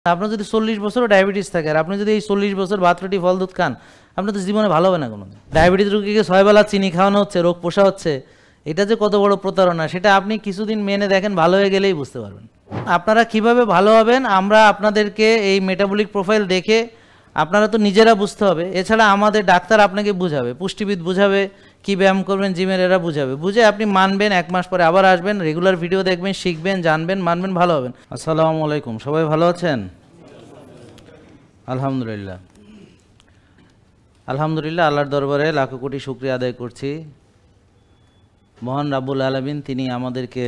আপনার যদি 40 বছরও ডায়াবেটিস থাকে আর আপনি যদি এই 40 বছর ভাত রুটি ফল দুধ খান, আপনার তো জীবনে ভালো হবে না কোনো। ডায়াবেটিস রোগীকে 6 বেলা চিনি খাওয়ানো হচ্ছে, রোগ পোষা হচ্ছে, এটা যে কত বড় প্রতারণা সেটা আপনি কিছুদিন মেনে দেখেন, ভালো হয়ে গেলেই বুঝতে পারবেন। আপনারা কিভাবে ভালো হবেন আমরা আপনাদেরকে এই মেটাবলিক প্রোফাইল দেখে আপনারা তো নিজেরা বুঝতে হবে, এছাড়া আমাদের ডাক্তার আপনাকে বুঝাবে, পুষ্টিবিদ বুঝাবে, কি ব্যায়াম করবেন জিমের এরা বুঝাবে, বুঝে আপনি মানবেন, 1 মাস পরে আবার আসবেন, রেগুলার ভিডিও দেখবেন, শিখবেন, জানবেন, মানবেন, ভালো হবেন। আসসালামু আলাইকুম, সবাই ভালো আছেন? আলহামদুলিল্লাহ আলহামদুলিল্লাহ, আল্লাহর দরবারে লাখো কোটি শুকরিয়া আদায় করছি। মহান রাব্বুল আলামিন তিনি আমাদেরকে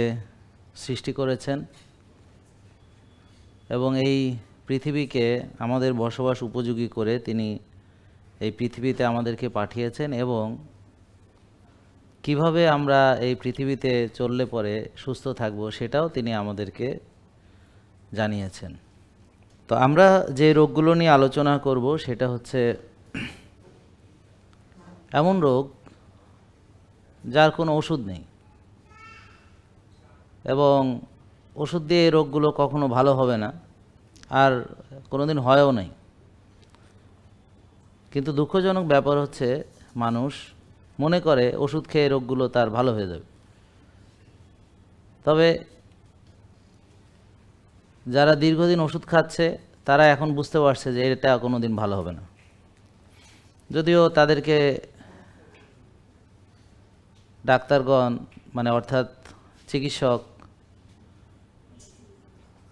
সৃষ্টি করেছেন এবং এই পৃথিবীকে আমাদের বসবাস উপযোগী করে তিনি এই পৃথিবীতে আমাদেরকে পাঠিয়েছেন এবং কিভাবে আমরা এই পৃথিবীতে চললে পরে সুস্থ থাকব সেটাও তিনি আমাদেরকে জানিয়েছেন। তো আমরা যে রোগগুলো নিয়ে আলোচনা করব সেটা হচ্ছে এমন রোগ যার কোনো ওষুধ নেই এবং ওষুধ দিয়ে এই রোগগুলো কখনো ভালো হবে না আর কোনোদিন হয়ও নাই। কিন্তু দুঃখজনক ব্যাপার হচ্ছে মানুষ মনে করে ওষুধ খেয়ে রোগগুলো তার ভালো হয়ে যাবে। তবে যারা দীর্ঘদিন ওষুধ খাচ্ছে তারা এখন বুঝতে পারছে যে এটা কোনোদিন ভালো হবে না, যদিও তাদেরকে ডাক্তারগণ মানে অর্থাৎ চিকিৎসক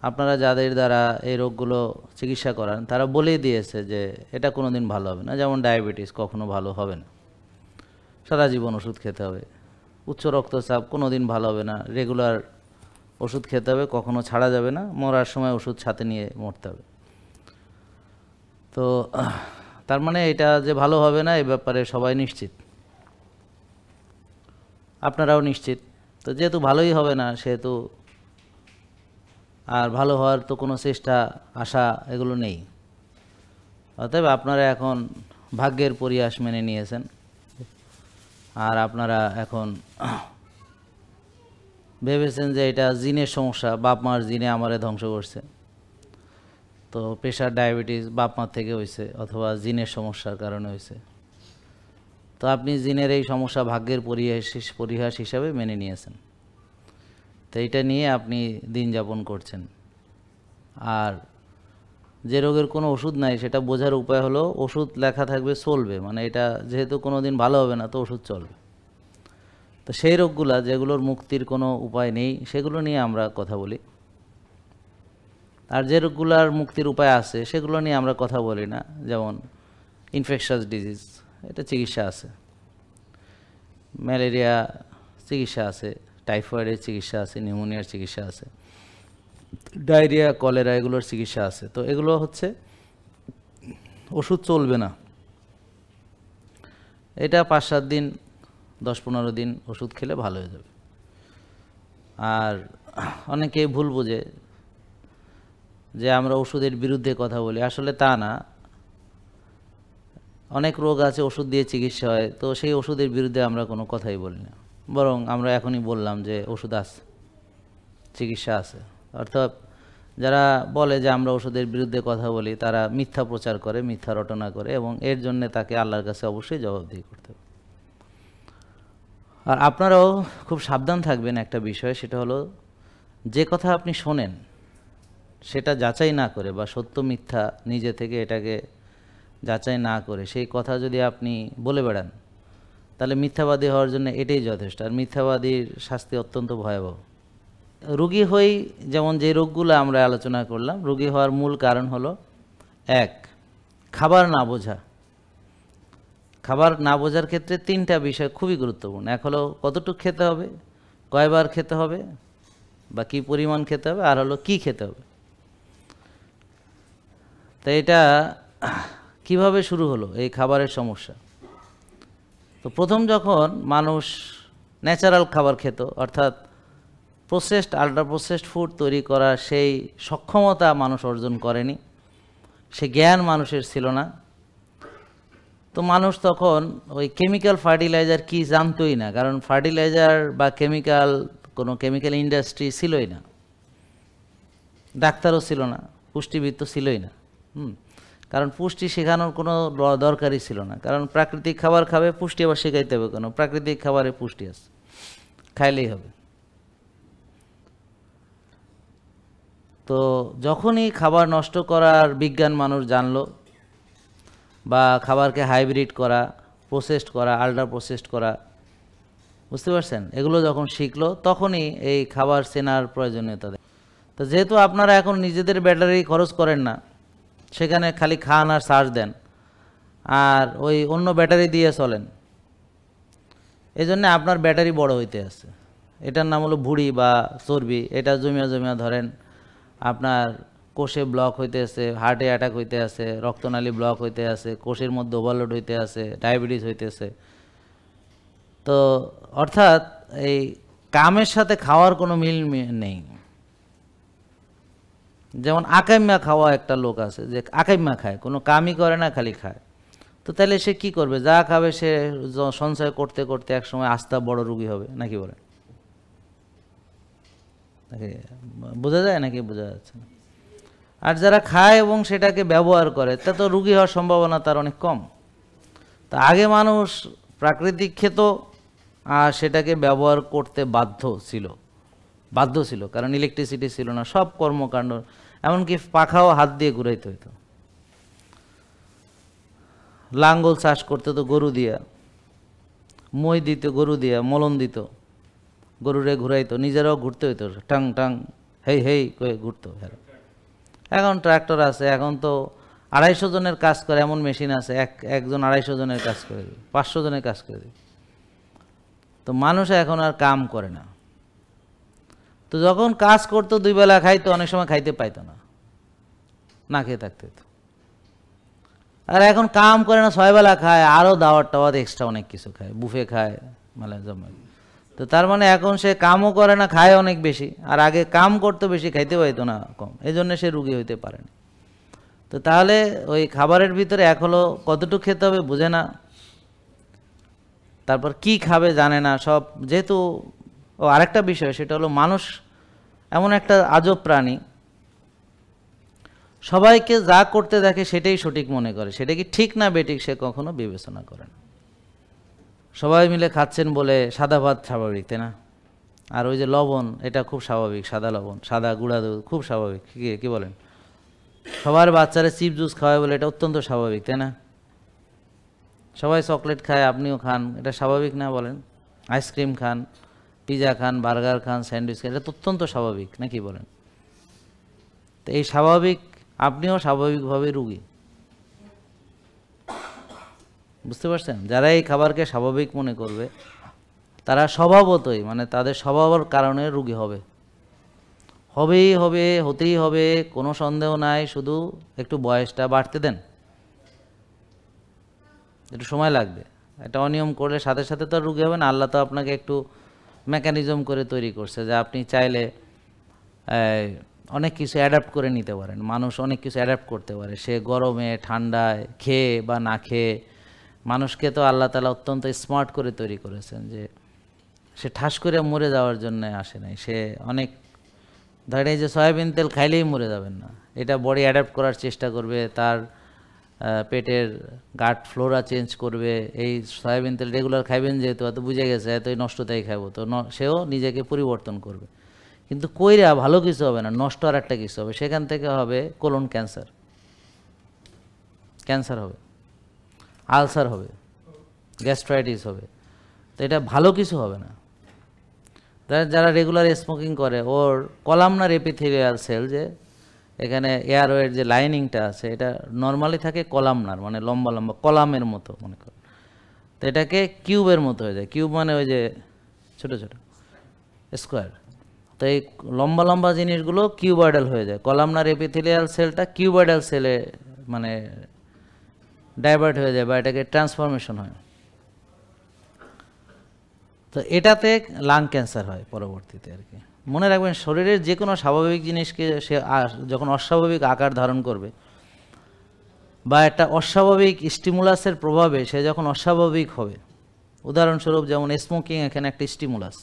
আপনারা যাদের দ্বারা এই রোগগুলো চিকিৎসা করান তারা বলেই দিয়েছে যে এটা কোনোদিন ভালো হবে না। যেমন ডায়াবেটিস কখনো ভালো হবে না, সারা জীবন ওষুধ খেতে হবে। উচ্চ রক্তচাপ কোনোদিন ভালো হবে না, রেগুলার ওষুধ খেতে হবে, কখনো ছাড়া যাবে না, মরার সময় ওষুধ সাথে নিয়ে মরতে হবে। তো তার মানে এটা যে ভালো হবে না এ ব্যাপারে সবাই নিশ্চিত, আপনারাও নিশ্চিত। তো যেহেতু ভালোই হবে না সেহেতু আর ভালো হওয়ার তো কোনো চেষ্টা আশা এগুলো নেই। অতএব আপনারা এখন ভাগ্যের পরিহাস মেনে নিয়েছেন আর আপনারা এখন ভেবেছেন যে এটা জিনের সমস্যা, বাপ মার জিনে আমারে ধ্বংস করছে। তো প্রেশার ডায়াবেটিস বাপ মার থেকে হয়েছে অথবা জিনের সমস্যার কারণে হয়েছে। তো আপনি জিনের এই সমস্যা ভাগ্যের পরিহাস হিসাবে মেনে নিয়েছেন। তো এইটা নিয়ে আপনি দিন যাপন করছেন। আর যে রোগের কোনো ওষুধ নাই সেটা বোঝার উপায় হলো ওষুধ লেখা থাকবে চলবে, মানে এটা যেহেতু কোনো দিন ভালো হবে না তো ওষুধ চলবে। তো সেই রোগগুলা যেগুলোর মুক্তির কোনো উপায় নেই সেগুলো নিয়ে আমরা কথা বলি, আর যে রোগগুলার মুক্তির উপায় আছে সেগুলো নিয়ে আমরা কথা বলি না। যেমন ইনফেকশাস ডিজিজ, এটা চিকিৎসা আছে, ম্যালেরিয়া চিকিৎসা আছে, টাইফয়েডের চিকিৎসা আছে, নিউমোনিয়ার চিকিৎসা আছে, ডায়রিয়া কলেরা এগুলোর চিকিৎসা আছে। তো এগুলো হচ্ছে ওষুধ চলবে না, এটা 5-7 দিন 10-15 দিন ওষুধ খেলে ভালো হয়ে যাবে। আর অনেকেই ভুল বোঝে যে আমরা ওষুধের বিরুদ্ধে কথা বলি, আসলে তা না। অনেক রোগ আছে ওষুধ দিয়ে চিকিৎসা হয়, তো সেই ওষুধের বিরুদ্ধে আমরা কোনো কথাই বলি না, বরং আমরা এখনই বললাম যে ওষুধ আছে, চিকিৎসা আছে। অর্থাৎ যারা বলে যে আমরা ওষুধের বিরুদ্ধে কথা বলি তারা মিথ্যা প্রচার করে, মিথ্যা রটনা করে এবং এর জন্য তাকে আল্লাহর কাছে অবশ্যই জবাবদিহি করতে হবে। আর আপনারাও খুব সাবধান থাকবেন একটা বিষয়, সেটা হলো যে কথা আপনি শোনেন সেটা যাচাই না করে বা সত্য মিথ্যা নিজে থেকে এটাকে যাচাই না করে সেই কথা যদি আপনি বলে বেড়ান তাহলে মিথ্যাবাদী হওয়ার জন্য এটাই যথেষ্ট। আর মিথ্যাবাদীর শাস্তি অত্যন্ত ভয়াবহ। রোগী হই যেমন যে রোগগুলো আমরা আলোচনা করলাম, রোগী হওয়ার মূল কারণ হলো 1, খাবার না বোঝা। খাবার না বোঝার ক্ষেত্রে 3টা বিষয় খুবই গুরুত্বপূর্ণ। এক হলো কতটুকু খেতে হবে, কয়বার খেতে হবে বা কী পরিমাণ খেতে হবে, আর হলো কি খেতে হবে। তো এটা কিভাবে শুরু হলো এই খাবারের সমস্যা? তো প্রথম যখন মানুষ ন্যাচারাল খাবার খেত, অর্থাৎ প্রসেসড আল্ট্রা প্রসেসড ফুড তৈরি করার সেই সক্ষমতা মানুষ অর্জন করেনি, সে জ্ঞান মানুষের ছিল না। তো মানুষ তখন ওই কেমিক্যাল ফার্টিলাইজার কি জানতোই না, কারণ ফার্টিলাইজার বা কোনো কেমিক্যাল ইন্ডাস্ট্রি ছিলই না, ডাক্তারও ছিল না। পুষ্টিবিদ তো ছিলই না। কারণ পুষ্টি শেখানোর কোনো দরকারই ছিল না, কারণ প্রাকৃতিক খাবার খাবে, পুষ্টি আবার শেখাইতে হবে কেন? প্রাকৃতিক খাবারে পুষ্টি আছে, খাইলেই হবে। তো যখনই খাবার নষ্ট করার বিজ্ঞান মানুষ জানলো, বা খাবারকে হাইব্রিড করা, প্রসেসড করা, আল্ট্রা প্রসেসড করা, বুঝতে পারছেন, এগুলো যখন শিখলো তখনই এই খাবার চেনার প্রয়োজনীয়তা দেয়। তো যেহেতু আপনারা এখন নিজেদের ব্যাটারি খরচ করেন না, সেখানে খালি খান আর চার্জ দেন, আর ওই অন্য ব্যাটারি দিয়ে চলেন, এই জন্যে আপনার ব্যাটারি বড় হইতে আছে। এটার নাম হলো ভুঁড়ি বা চর্বি। এটা জমিয়া জমিয়া ধরেন আপনার কোষে ব্লক হইতে আছে, হার্টে অ্যাটাক হইতে আছে, রক্তনালী ব্লক হইতে আছে, কোষের মধ্যে ওভারলোড হইতে আছে, ডায়াবেটিস হইতেছে। তো অর্থাৎ এই কামের সাথে খাওয়ার কোনো মিল নেই। যেমন আকাইম্যা খাওয়া একটা লোক আছে, যে আকাইম্যা খায়, কোনো কামই করে না, খালি খায়। তো তাহলে সে কি করবে? যা খাবে সে সঞ্চয় করতে করতে একসময় আস্তা বড় রোগী হবে, নাকি বলেন? বোঝা যায় নাকি বোঝা যাচ্ছে না? আর যারা খায় এবং সেটাকে ব্যবহার করে, তা তো রোগী হওয়ার সম্ভাবনা তার অনেক কম। তা আগে মানুষ প্রাকৃতিক খেত আর সেটাকে ব্যবহার করতে বাধ্য ছিল, কারণ ইলেকট্রিসিটি ছিল না, সব কর্মকাণ্ড, এমনকি পাখাও হাত দিয়ে ঘুরাইতে হইতো। লাঙ্গল চাষ করতে তো গরু দিয়া, মই দিত গরু দিয়া, মলন দিত, গরুরে ঘুরাইতো, নিজেরাও ঘুরতে হইতো, টাং টাং হেই হেই করে ঘুরতো। এখন ট্রাক্টর আছে, এখন তো 250 জনের কাজ করে এমন মেশিন আছে, একজন 250 জনের কাজ করে দিবে, 500 জনের কাজ করে দিবে। তো মানুষ এখন আর কাম করে না। তো যখন কাজ করতো 2 বেলা খাইতো, অনেক সময় খাইতে পাইতো না, না খেয়ে থাকতে হতো। আর এখন কাম করে না, 6 বেলা খায়, আরও দাওয়াত টাওয়াত এক্সট্রা অনেক কিছু খায়, বুফে খায়, মানে জমে। তো তার মানে এখন সে কামও করে না, খায় অনেক বেশি, আর আগে কাম করতে বেশি, খাইতে পাইতো না কম, এই জন্য সে রুগী হইতে পারেনি। তো তাহলে ওই খাবারের ভিতরে এক হলো কতটুকু খেতে হবে বুঝে না, তারপর কি খাবে জানে না সব। যেহেতু আরেকটা বিষয়, সেটা হলো মানুষ এমন একটা আজব প্রাণী, সবাইকে যা করতে দেখে সেটাই সঠিক মনে করে, সেটা কি ঠিক না বেঠিক সে কখনো বিবেচনা করে না। সবাই মিলে খাচ্ছেন বলে সাদা ভাত স্বাভাবিক, তাই না? আর ওই যে লবণ, এটা খুব স্বাভাবিক, সাদা লবণ, সাদা গুঁড়া দুধ খুব স্বাভাবিক, কি বলেন? সবার বাচ্চারা চিপ জুস খাওয়ায় বলে এটা অত্যন্ত স্বাভাবিক, তাই না? সবাই চকলেট খায়, আপনিও খান, এটা স্বাভাবিক না বলেন? আইসক্রিম খান, পিজা খান, বার্গার খান, স্যান্ডউইচ খান, এটা তো অত্যন্ত স্বাভাবিক, নাকি বলেন? তো এই স্বাভাবিক, আপনিও স্বাভাবিকভাবে রুগী, বুঝতে পারছেন? যারা এই খাবারকে স্বাভাবিক মনে করবে তারা স্বভাবতই, মানে তাদের স্বভাবের কারণে রুগী হবেই হবে, হতেই হবে, কোনো সন্দেহ নাই। শুধু একটু বয়সটা বাড়তে দেন, একটু সময় লাগবে। এটা অনিয়ম করলে সাথে সাথে তো আর রুগী হবে না। আল্লাহ তো আপনাকে একটু মেকানিজম করে তৈরি করছে, যে আপনি চাইলে অনেক কিছু অ্যাডাপ্ট করে নিতে পারেন। মানুষ অনেক কিছু অ্যাডাপ্ট করতে পারে, সে গরমে ঠান্ডায় খেয়ে বা না খেয়ে। মানুষকে তো আল্লাহ তাআলা অত্যন্ত স্মার্ট করে তৈরি করেছেন, যে সে ঠাস করে মরে যাওয়ার জন্য আসে নাই। সে অনেক, ধরেন এই যে সয়াবিন তেল খাইলেই মরে যাবেন না, এটা বডি অ্যাডাপ্ট করার চেষ্টা করবে, তার পেটের গাট ফ্লোরা চেঞ্জ করবে। এই সয়াবিন তেল রেগুলার খাইবেন যেহেতু, এত বুঝে গেছে এতই নষ্ট তাই খাবো, তো সেও নিজেকে পরিবর্তন করবে। কিন্তু কইরা ভালো কিছু হবে না, নষ্ট আর একটা কিছু হবে। সেখান থেকে হবে কোলন ক্যান্সার হবে, আলসার হবে, গ্যাস্ট্রাইটিস হবে। তো এটা ভালো কিছু হবে না। যারা রেগুলার স্মোকিং করে, ওর কলামনার এপিথেলিয়াল সেল, যে এখানে এয়ারওয়ের যে লাইনিংটা আছে, এটা নর্মালি থাকে কলামনার, মানে লম্বা লম্বা কলামের মতো মনে করেন। তো এটাকে কিউবের মতো হয়ে যায়। কিউব মানে ওই যে ছোট ছোট স্কোয়ার। তো এই লম্বা লম্বা জিনিসগুলো কিউবয়েডাল হয়ে যায়। কলামনার এপিথেলিয়াল সেলটা কিউবয়েডাল সেলে মানে ডাইভার্ট হয়ে যায়, বা এটাকে ট্রান্সফরমেশন হয়। তো এটাতে লাং ক্যান্সার হয় পরবর্তীতে আর কি। মনে রাখবেন, শরীরের যে কোনো স্বাভাবিক জিনিসকে সে যখন অস্বাভাবিক আকার ধারণ করবে, বা একটা অস্বাভাবিক স্টিমুলাসের প্রভাবে সে যখন অস্বাভাবিক হবে, উদাহরণস্বরূপ যেমন স্মোকিং এখানে একটা স্টিমুলাস।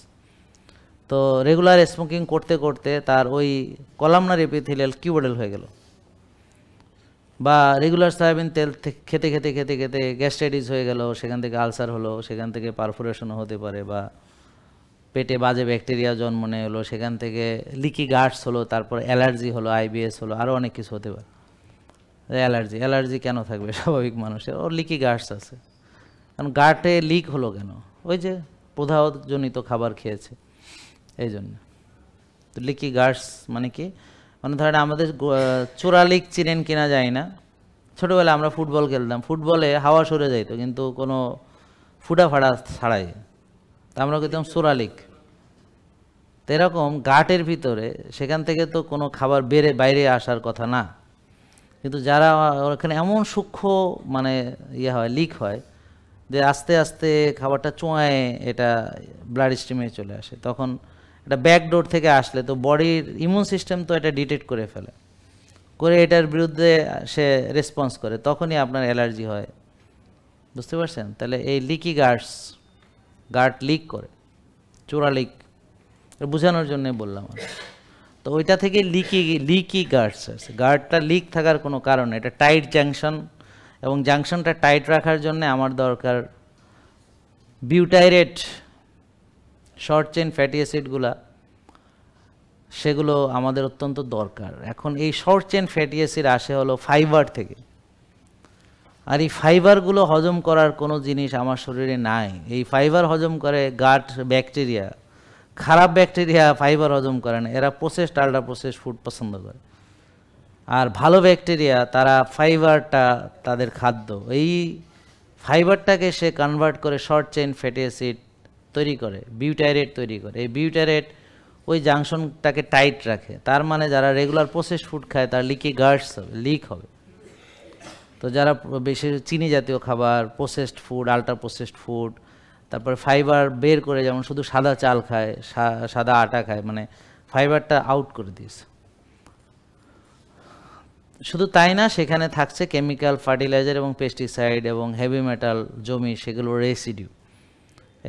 তো রেগুলার স্মোকিং করতে করতে তার ওই কলামনার এপিথেলিয়াল কিউবয়েডাল হয়ে গেল, বা রেগুলার সয়াবিন তেল খেতে খেতে খেতে খেতে গ্যাস্ট্রাইটিস হয়ে গেল, সেখান থেকে আলসার হলো, সেখান থেকে পারফোরেশনও হতে পারে, বা পেটে বাজে ব্যাকটেরিয়া জন্ম নেয় হলো, সেখান থেকে লিকি গার্ডস হলো, তারপর অ্যালার্জি হলো, আইবিএস হলো, আরও অনেক কিছু হতে পারে। অ্যালার্জি কেন থাকবে স্বাভাবিক মানুষের? ওর লিকি গার্ডস আছে। কারণ গার্টে লিক হলো কেন? ওই যে প্রদাহজনিত খাবার খেয়েছে এই জন্য। তো লিকি গার্ডস মানে কি? মানে ধরেন আমাদের চোরা লিক চিনেন কিনা যায় না, ছোটোবেলায় আমরা ফুটবল খেলতাম, ফুটবলে হাওয়া সরে যাইতো কিন্তু কোনো ফুটা ফাড়া ছাড়াই, তা আমরা খেতাম চোরা লিক। তো এরকম গাটের ভিতরে সেখান থেকে তো কোনো খাবার বাইরে আসার কথা না, কিন্তু যারা ওখানে এমন সূক্ষ্ম মানে হয়, লিক হয়, যে আস্তে আস্তে খাবারটা চোঁয়ায় এটা ব্লাড স্ট্রিমে চলে আসে, তখন এটা ব্যাকডোর থেকে আসলে তো বডির ইমিউন সিস্টেম তো এটা ডিটেক্ট করে ফেলে, করে এটার বিরুদ্ধে সে রেসপন্স করে, তখনই আপনার অ্যালার্জি হয়। বুঝতে পারছেন? তাহলে এই লিকি গার্ড লিক করে, চোরা লিক, বোঝানোর জন্যই বললাম। তো ওইটা থেকে লিকি গার্ডস আছে। গার্ডটা লিক থাকার কোনো কারণ, এটা টাইট জাংশন, এবং জাংশনটা টাইট রাখার জন্য আমার দরকার বিউটাইরেট শর্ট চেইন ফ্যাটি অ্যাসিডগুলা, সেগুলো আমাদের অত্যন্ত দরকার। এখন এই শর্ট চেইন ফ্যাটি অ্যাসিড আসে হলো ফাইবার থেকে, আর এই ফাইবারগুলো হজম করার কোনো জিনিস আমার শরীরে নাই। এই ফাইবার হজম করে গাট ব্যাকটেরিয়া, খারাপ ব্যাকটেরিয়া ফাইবার হজম করে না, এরা প্রসেসড আল্ট্রা প্রসেসড ফুড পছন্দ করে। আর ভালো ব্যাকটেরিয়া তারা ফাইবারটা তাদের খাদ্য, এই ফাইবারটাকে সে কনভার্ট করে শর্ট চেইন ফ্যাটি অ্যাসিড তৈরি করে, বিউটাইরেট তৈরি করে। এই বিউটাইরেট ওই জাংশনটাকে টাইট রাখে। তার মানে যারা রেগুলার প্রসেসড ফুড খায় তার লিকি গার্ডস হবে, লিক হবে। তো যারা বেশি চিনি জাতীয় খাবার, processed food, ultra processed food, তারপরে ফাইবার বের করে, যেমন শুধু সাদা চাল খায়, সাদা আটা খায়, মানে ফাইবারটা আউট করে দিয়েছে। শুধু তাই না, সেখানে থাকছে কেমিক্যাল, ফার্টিলাইজার এবং পেস্টিসাইড এবং হেভি মেটাল জমি, সেগুলো রেসিডিউ,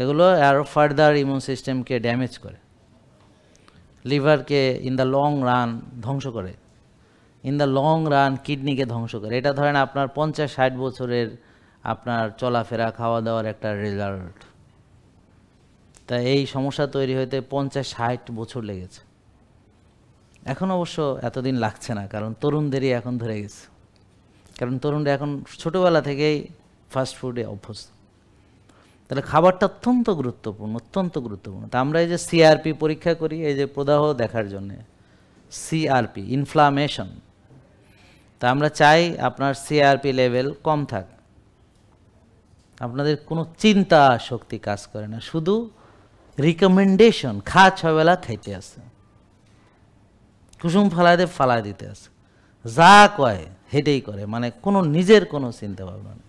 এগুলো আরও ফার্দার ইমিউন সিস্টেমকে ড্যামেজ করে, লিভারকে ইন দ্য লং রান ধ্বংস করে, ইন দ্য লং রান কিডনিকে ধ্বংস করে। এটা ধরেন আপনার 50-60 বছরের আপনার চলাফেরা খাওয়া দাওয়ার একটা রেজাল্ট। তা এই সমস্যা তৈরি হতে 50-60 বছর লেগেছে। এখন অবশ্য এতদিন লাগছে না, কারণ তরুণদেরই এখন ধরে গেছে, কারণ তরুণরা এখন ছোটোবেলা থেকেই ফাস্ট ফুডে অভ্যস্ত। তাহলে খাবারটা অত্যন্ত গুরুত্বপূর্ণ, অত্যন্ত গুরুত্বপূর্ণ। তা আমরা এই যে সিআরপি পরীক্ষা করি এই যে প্রদাহ দেখার জন্যে, সিআরপি ইনফ্লামেশন, তা আমরা চাই আপনার সিআরপি লেভেল কম থাক, আপনাদের কোনো চিন্তা শক্তি কাজ করে না, শুধু রিকমেন্ডেশন, 6 বেলা খাইতে আছে, কুসুম ফালাই দিতে আছে, যা কয় হেঁটেই করে, মানে কোনো নিজের কোনো চিন্তা ভাবনা নেই,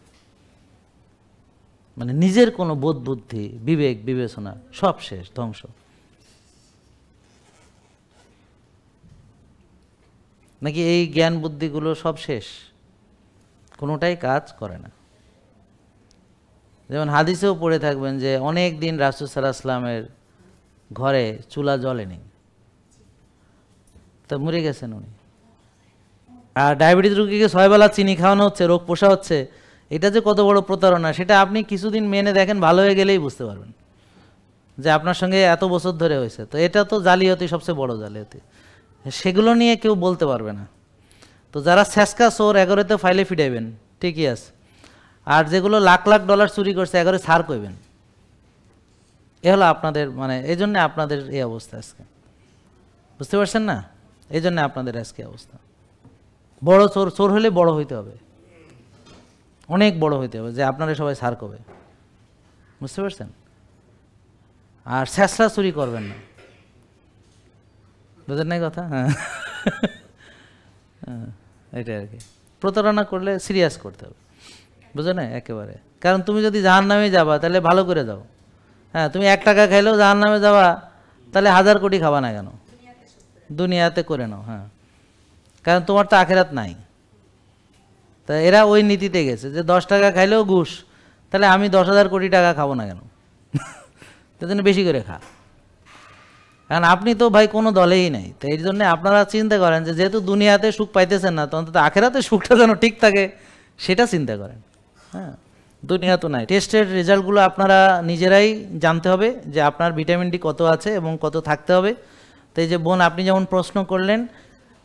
মানে নিজের কোনো বোধ বুদ্ধি বিবেক বিবেচনা সব শেষ, ধ্বংস। নাকি এই জ্ঞান বুদ্ধিগুলো সব শেষ, কোনোটাই কাজ করে না। যেমন হাদিসেও পড়ে থাকবেন যে অনেক দিন রাসূল সাল্লাল্লাহু আলাইহি ওয়াসাল্লামের ঘরে চুলা জ্বলেনি, তো মরে গেছেন উনি। আর ডায়াবেটিস রোগীকে 6 বেলা চিনি খাওয়ানো হচ্ছে, রোগ পোষা হচ্ছে, এটা যে কত বড় প্রতারণা সেটা আপনি কিছুদিন মেনে দেখেন, ভালো হয়ে গেলেই বুঝতে পারবেন যে আপনার সঙ্গে এত বছর ধরে হয়েছে। তো এটা তো জালিয়াতি, সবচেয়ে বড় জালিয়াতি, সেগুলো নিয়ে কেউ বলতে পারবে না। তো যারা ছেঁচকা চোর, এগারোতে ফাইলে ফিডাইবেন, ঠিকই আছে, আর যেগুলো লাখ লাখ ডলার চুরি করছে এগারো ছাড় কইবেন। এ হলো আপনাদের, মানে এই জন্য আপনাদের এই অবস্থা আজকে, বুঝতে পারছেন না? এই জন্য আপনাদের আজকে অবস্থা। বড় চোর হলে বড় হইতে হবে, অনেক বড় হইতে হবে, যে আপনারা সবাই ছাড় করবে, বুঝতে পারছেন? আর ছেঁচড়া চুরি করবেন না, বুঝলেন না কথা? হ্যাঁ, এটাই আর কি। প্রতারণা করলে সিরিয়াস করতে হবে, বুঝো না একেবারে। কারণ তুমি যদি জাহান্নামে যাবা তাহলে ভালো করে যাও। হ্যাঁ, তুমি 1 টাকা খাইলেও জাহান্নামে যাবা, তাহলে 1000 কোটি খাবা না কেন? দুনিয়াতে করে নাও। হ্যাঁ, কারণ তোমার তো আখেরাত নাই। তা এরা ওই নীতিতে গেছে যে 10 টাকা খাইলেও ঘুষ, তাহলে আমি 10,000 কোটি টাকা খাবো না কেন? তার জন্য বেশি করে খা। কারণ আপনি তো ভাই কোনো দলেই নাই, তো এই জন্য আপনারা চিন্তা করেন যে যেহেতু দুনিয়াতে সুখ পাইতেছেন না, তো অন্তত আখেরাতে সুখটা যেন ঠিক থাকে সেটা চিন্তা করেন। হ্যাঁ, দুনিয়া তো নাই। টেস্টের রেজাল্টগুলো আপনারা নিজেরাই জানতে হবে যে আপনার ভিটামিন ডি কত আছে এবং কত থাকতে হবে। তো এই যে বোন আপনি যেমন প্রশ্ন করলেন,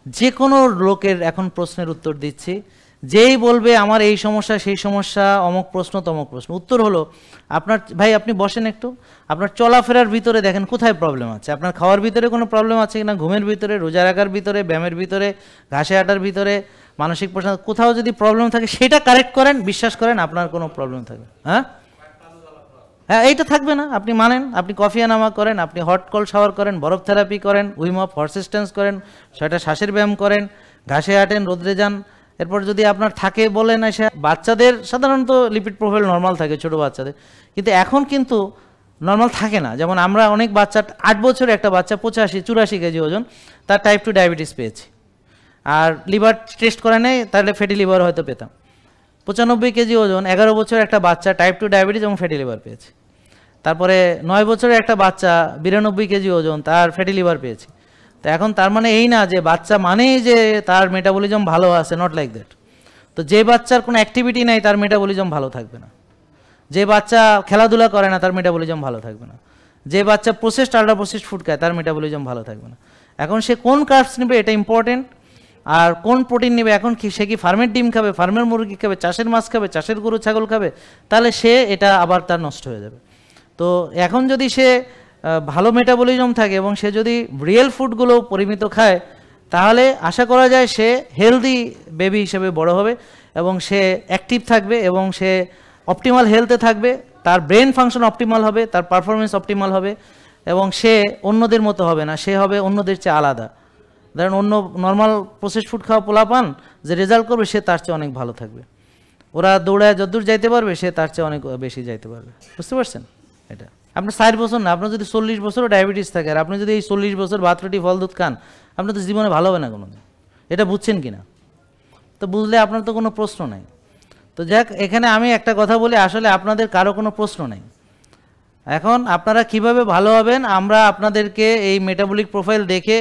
যে কোনো লোকের এখন প্রশ্নের উত্তর দিচ্ছি, যেই বলবে আমার এই সমস্যা সেই সমস্যা, অমুক প্রশ্ন তমুক প্রশ্ন, উত্তর হলো আপনার ভাই আপনি বসেন একটু, আপনার চলাফেরার ভিতরে দেখেন কোথায় প্রবলেম আছে, আপনার খাওয়ার ভিতরে কোনো প্রবলেম আছে কিনা, ঘুমের ভিতরে, রোজা রাখার ভিতরে, ব্যায়ামের ভিতরে, ঘাসে হাঁটার ভিতরে, মানসিক প্রশ্ন, কোথাও যদি প্রবলেম থাকে সেটা কারেক্ট করেন, বিশ্বাস করেন আপনার কোনো প্রবলেম থাকবে। হ্যাঁ হ্যাঁ, এইটা থাকবে না, আপনি মানেন, আপনি কফিয়ানামা করেন, আপনি হট কোল্ড শাওয়ার করেন, বরফ থেরাপি করেন, উইম অফ হর্সিস্টেন্স করেন, সেটা শ্বাসের ব্যায়াম করেন, ঘাসে হাঁটেন, রোদ্রে যান। এরপর যদি আপনার থাকে বলেন এসে, বাচ্চাদের সাধারণত লিপিড প্রোফাইল নর্মাল থাকে ছোটো বাচ্চাদের, কিন্তু এখন কিন্তু নর্মাল থাকে না। যেমন আমরা অনেক বাচ্চা, 8 বছরে একটা বাচ্চা 85-84 কেজি ওজন, তার টাইপ 2 ডায়াবেটিস পেয়েছি, আর লিভার টেস্ট করে নেই, তাহলে ফ্যাটি লিভার হয়তো পেতাম। 95 কেজি ওজন 11 বছরের একটা বাচ্চা টাইপ 2 ডায়াবেটিস এবং ফ্যাটি লিভার পেয়েছে। তারপরে 9 বছরের একটা বাচ্চা 92 কেজি ওজন, তার ফ্যাটি লিভার পেয়েছে। তো এখন তার মানে এই না যে বাচ্চা মানেই যে তার মেটাবলিজম ভালো আছে, নট লাইক দ্যাট। তো যে বাচ্চার কোনো অ্যাক্টিভিটি নাই তার মেটাবলিজম ভালো থাকবে না, যে বাচ্চা খেলাধুলা করে না তার মেটাবলিজম ভালো থাকবে না, যে বাচ্চা প্রসেসড আল্ট্রা প্রসেসড ফুড খায় তার মেটাবলিজম ভালো থাকবে না। এখন সে কোন কার্বস নেবে এটা ইম্পর্টেন্ট, আর কোন প্রোটিন নেবে, এখন কি সে কি ফার্মের ডিম খাবে, ফার্মের মুরগি খাবে, চাষের মাছ খাবে, চাষের গরু ছাগল খাবে, তাহলে সে এটা আবার তার নষ্ট হয়ে যাবে। তো এখন যদি সে ভালো মেটাবলিজম থাকে এবং সে যদি রিয়েল ফুডগুলো পরিমিত খায়, তাহলে আশা করা যায় সে হেলদি বেবি হিসেবে বড় হবে এবং সে অ্যাক্টিভ থাকবে এবং সে অপটিমাল হেলথে থাকবে, তার ব্রেন ফাংশন অপটিমাল হবে, তার পারফরমেন্স অপটিমাল হবে এবং সে অন্যদের মতো হবে না, সে হবে অন্যদের চেয়ে আলাদা। ধরেন অন্য নর্মাল প্রসেস ফুড খাওয়া পোলাপান যে রেজাল্ট করবে সে তার চেয়ে অনেক ভালো থাকবে, ওরা দৌড়ায় যতদূর যাইতে পারবে সে তার চেয়ে অনেক বেশি যাইতে পারবে। বুঝতে পারছেন? এটা আপনার 60 বছর না, আপনার যদি 40 বছরও ডায়াবেটিস থাকে আর আপনি যদি এই 40 বছর ভাত রুটি ফল দুধ খান, আপনার তো জীবনে ভালো হবে না কোনোদিন। এটা বুঝছেন কি না? তো বুঝলে আপনার তো কোনো প্রশ্ন নাই। তো যাক, এখানে আমি একটা কথা বলি, আসলে আপনাদের কারো কোনো প্রশ্ন নেই। এখন আপনারা কিভাবে ভালো হবেন, আমরা আপনাদেরকে এই মেটাবলিক প্রোফাইল দেখে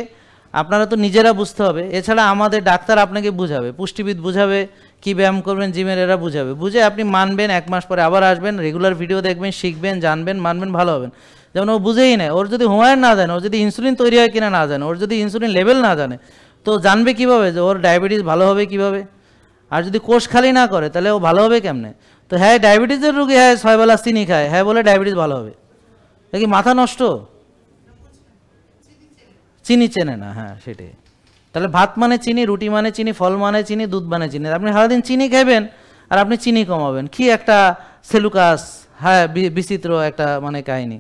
আপনারা তো নিজেরা বুঝতে হবে, এছাড়া আমাদের ডাক্তার আপনাকে বুঝাবে, পুষ্টিবিদ বুঝাবে, কি ব্যায়াম করবেন, জিমের এরা বুঝাবে, বুঝে আপনি মানবেন, 1 মাস পরে আবার আসবেন, রেগুলার ভিডিও দেখবেন, শিখবেন, জানবেন, মানবেন, ভালো হবেন। যেমন ও বুঝেই নেয়, ওর যদি হুমায়ুন না জানে, ওর যদি ইনসুলিন তৈরি হয় কিনা না জানে, ওর যদি ইনসুলিন লেভেল না জানে, তো জানবে কিভাবে যে ওর ডায়াবেটিস ভালো হবে কিভাবে? আর যদি কোষ খালি না করে তাহলে ও ভালো হবে কেমনে? তো হ্যাঁ, ডায়াবেটিসের রোগী, হ্যাঁ 6 বেলা চিনি খায়, হ্যাঁ বলে ডায়াবেটিস ভালো হবে, এ কি মাথা নষ্ট? চিনি চেনে না, হ্যাঁ সেটাই। তাহলে ভাত মানে চিনি, রুটি মানে চিনি, ফল মানে চিনি, দুধ মানে চিনি, আপনি সারাদিন চিনি খাইবেন আর আপনি চিনি কমাবেন, কি একটা সেলুকাস, হ্যাঁ বিচিত্র একটা মানে কাহিনী।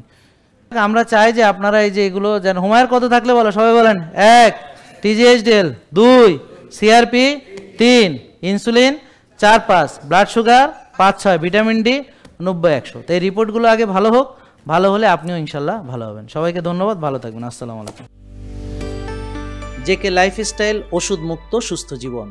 আমরা চাই যে আপনারা এই যে এগুলো যেন, হুমায়ুন কত থাকলে বলো, সবাই বলেন, 1 TGHDL, 2 CRP, 3 insulin, 4-5 blood sugar, 5-6 vitamin D, 90-100। তো এই রিপোর্টগুলো আগে ভালো হোক, ভালো হলে আপনিও ইনশাল্লাহ ভালো হবেন। সবাইকে ধন্যবাদ, ভালো থাকবেন, আসসালামু আলাইকুম। জেকে লাইফস্টাইল, ওষুধ মুক্ত সুস্থ জীবন।